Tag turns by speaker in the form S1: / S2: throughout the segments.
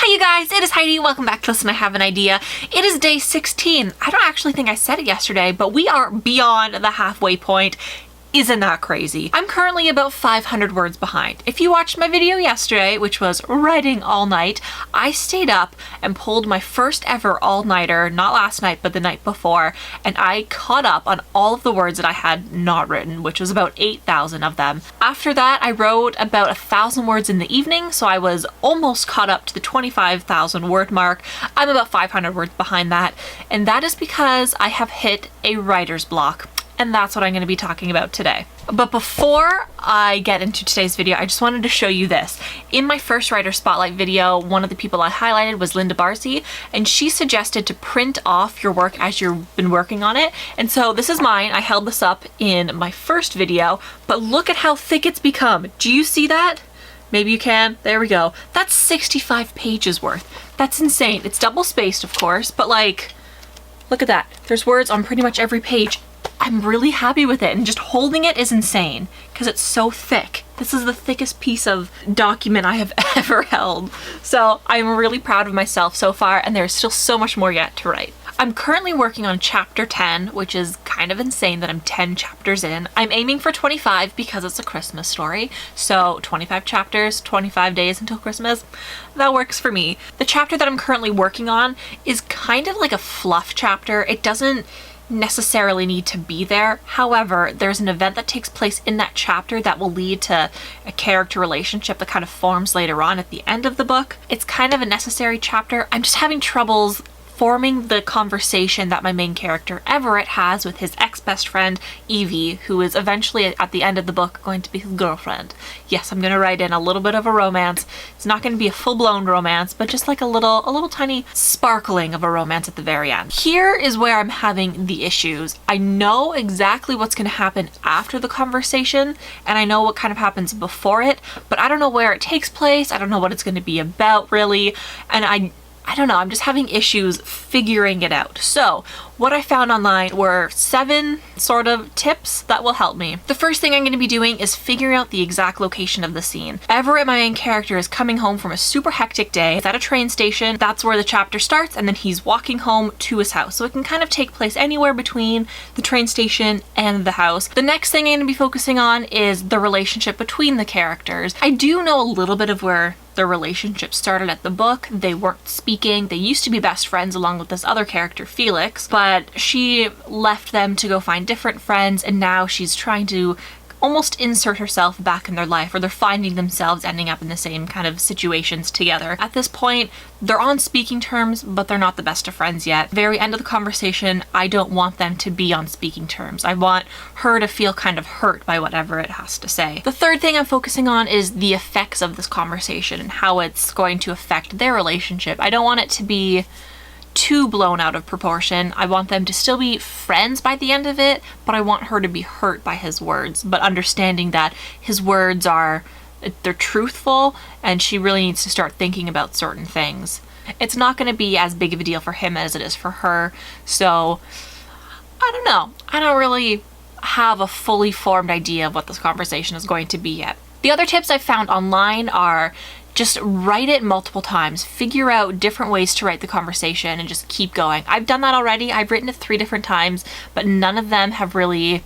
S1: Hi you guys, it is Heidi. Welcome back to Listen, I Have an Idea. It is day 16. I don't actually think I said it yesterday, but we are beyond the halfway point. Isn't that crazy? I'm currently about 500 words behind. If you watched my video yesterday, which was writing all night, I stayed up and pulled my first ever all-nighter, not last night, but the night before, and I caught up on all of the words that I had not written, which was about 8,000 of them. After that, I wrote about 1,000 words in the evening, so I was almost caught up to the 25,000 word mark. I'm about 500 words behind that, and that is because I have hit a writer's block. And that's what I'm going to be talking about today. But before I get into today's video, I just wanted to show you this. In my first Writer Spotlight video, one of the people I highlighted was Linda Barcy, and she suggested to print off your work as you've been working on it. And so this is mine. I held this up in my first video, but look at how thick it's become. Do you see that? Maybe you can. There we go. That's 65 pages worth. That's insane. It's double spaced, of course, but like, look at that. There's words on pretty much every page. I'm really happy with it, and just holding it is insane because it's so thick. This is the thickest piece of document I have ever held. So I'm really proud of myself so far, and there's still so much more yet to write. I'm currently working on chapter 10, which is kind of insane that I'm 10 chapters in. I'm aiming for 25 because it's a Christmas story. So 25 chapters, 25 days until Christmas. That works for me. The chapter that I'm currently working on is kind of like a fluff chapter. It doesn't necessarily need to be there. However, there's an event that takes place in that chapter that will lead to a character relationship that kind of forms later on at the end of the book. It's kind of a necessary chapter. I'm just having troubles forming the conversation that my main character Everett has with his ex-best friend Evie, who is eventually at the end of the book going to be his girlfriend. Yes, I'm gonna write in a little bit of a romance. It's not gonna be a full-blown romance, but just like a little tiny sparkling of a romance at the very end. Here is where I'm having the issues. I know exactly what's gonna happen after the conversation, and I know what kind of happens before it, but I don't know where it takes place. I don't know what it's gonna be about really, and I don't know, I'm just having issues figuring it out. So what I found online were 7 sort of tips that will help me. The first thing I'm going to be doing is figuring out the exact location of the scene. Everett, my main character, is coming home from a super hectic day. It's at a train station. That's where the chapter starts, and then he's walking home to his house. So it can kind of take place anywhere between the train station and the house. The next thing I'm going to be focusing on is the relationship between the characters. I do know a little bit of where their relationship started at the book. They weren't speaking. They used to be best friends along with this other character, Felix, but she left them to go find different friends, and now she's trying to almost insert herself back in their life, or they're finding themselves ending up in the same kind of situations together. At this point, they're on speaking terms, but they're not the best of friends yet. Very end of the conversation, I don't want them to be on speaking terms. I want her to feel kind of hurt by whatever it has to say. The third thing I'm focusing on is the effects of this conversation and how it's going to affect their relationship. I don't want it to be too blown out of proportion. I want them to still be friends by the end of it, but I want her to be hurt by his words, but understanding that his words they're truthful, and she really needs to start thinking about certain things. It's not going to be as big of a deal for him as it is for her, so I don't know. I don't really have a fully formed idea of what this conversation is going to be yet. The other tips I've found online are just write it multiple times. Figure out different ways to write the conversation and just keep going. I've done that already. I've written it 3 different times, but none of them have really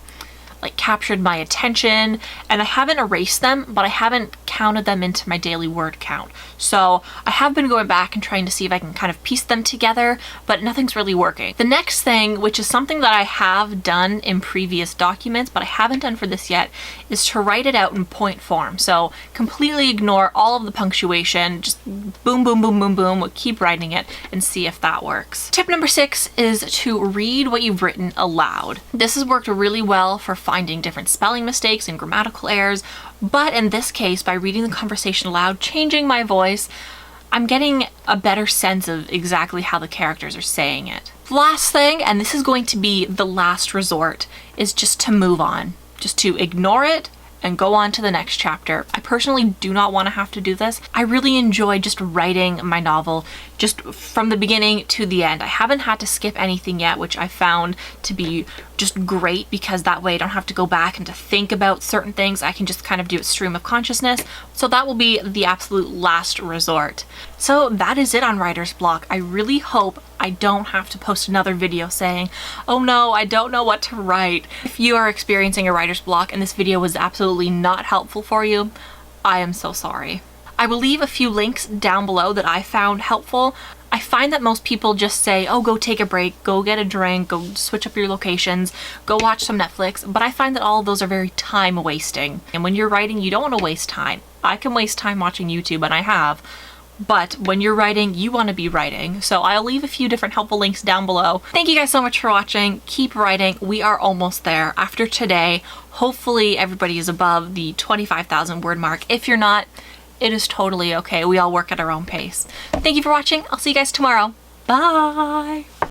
S1: captured my attention, and I haven't erased them, but I haven't counted them into my daily word count. So I have been going back and trying to see if I can kind of piece them together, but nothing's really working. The next thing, which is something that I have done in previous documents, but I haven't done for this yet, is to write it out in point form. So completely ignore all of the punctuation, just boom, boom, boom, boom, boom, keep writing it and see if that works. Tip number 6 is to read what you've written aloud. This has worked really well for finding different spelling mistakes and grammatical errors, but in this case, by reading the conversation aloud, changing my voice, I'm getting a better sense of exactly how the characters are saying it. Last thing, and this is going to be the last resort, is just to move on. Just to ignore it and go on to the next chapter. I personally do not want to have to do this. I really enjoy just writing my novel just from the beginning to the end. I haven't had to skip anything yet, which I found to be just great because that way I don't have to go back and to think about certain things. I can just kind of do it stream of consciousness. So that will be the absolute last resort. So that is it on writer's block. I really hope I don't have to post another video saying, oh no, I don't know what to write. If you are experiencing a writer's block and this video was absolutely not helpful for you, I am so sorry. I will leave a few links down below that I found helpful. I find that most people just say, oh, go take a break, go get a drink, go switch up your locations, go watch some Netflix, but I find that all of those are very time wasting. And when you're writing, you don't want to waste time. I can waste time watching YouTube, and I have, but when you're writing, you want to be writing. So I'll leave a few different helpful links down below. Thank you guys so much for watching. Keep writing. We are almost there. After today, hopefully everybody is above the 25,000 word mark. If you're not, it is totally okay. We all work at our own pace. Thank you for watching. I'll see you guys tomorrow. Bye.